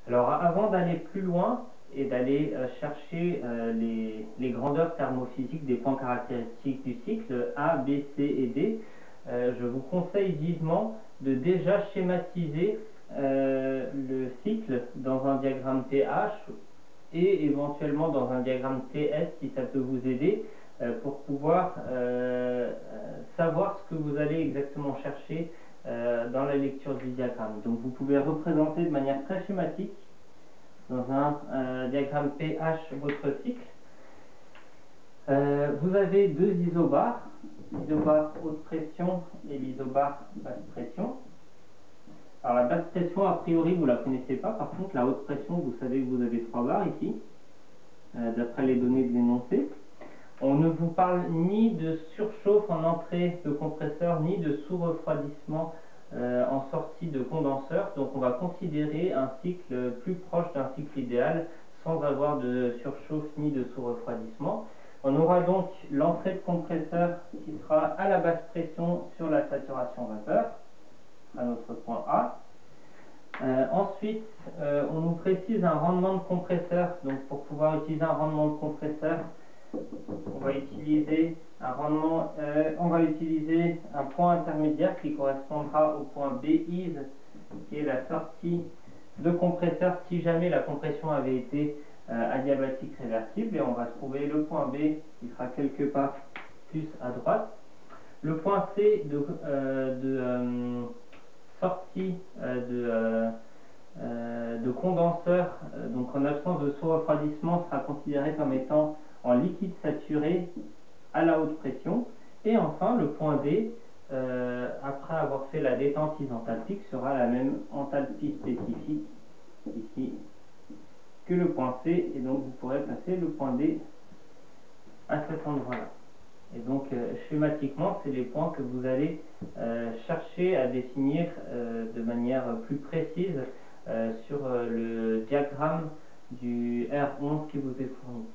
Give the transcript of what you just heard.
Alors avant d'aller plus loin et d'aller chercher les grandeurs thermophysiques des points caractéristiques du cycle A, B, C et D, je vous conseille vivement de déjà schématiser le cycle dans un diagramme TH et éventuellement dans un diagramme TS si ça peut vous aider pour pouvoir savoir ce que vous allez exactement chercher dans la lecture du diagramme. Donc vous pouvez représenter de manière très schématique dans un diagramme pH votre cycle. Vous avez deux isobars, l'isobar haute pression et l'isobar basse pression. Alors la basse pression, a priori, vous ne la connaissez pas. Par contre, la haute pression, vous savez que vous avez 3 bars ici, d'après les données de l'énoncé. On ne vous parle ni de surchauffe en entrée de compresseur, ni de sous-refroidissement en sortie de condenseur. Donc on va considérer un cycle plus proche d'un cycle idéal, sans avoir de surchauffe ni de sous-refroidissement. On aura donc l'entrée de compresseur qui sera à la basse pression sur la saturation vapeur, à notre point A. Ensuite, on nous précise un rendement de compresseur. Donc pour pouvoir utiliser un rendement de compresseur, on va utiliser un point intermédiaire qui correspondra au point B is, qui est la sortie de compresseur si jamais la compression avait été adiabatique réversible, et on va trouver le point B qui sera quelque part plus à droite. Le point C de sortie de condenseur, donc en absence de sous-refroidissement, sera considéré comme étant en liquide saturé à la haute pression. Et enfin, le point D, après avoir fait la détente isenthalpique, sera la même enthalpie spécifique ici que le point C, et donc vous pourrez placer le point D à cet endroit-là. Et donc schématiquement, c'est les points que vous allez chercher à définir de manière plus précise sur le diagramme du R11 qui vous est fourni.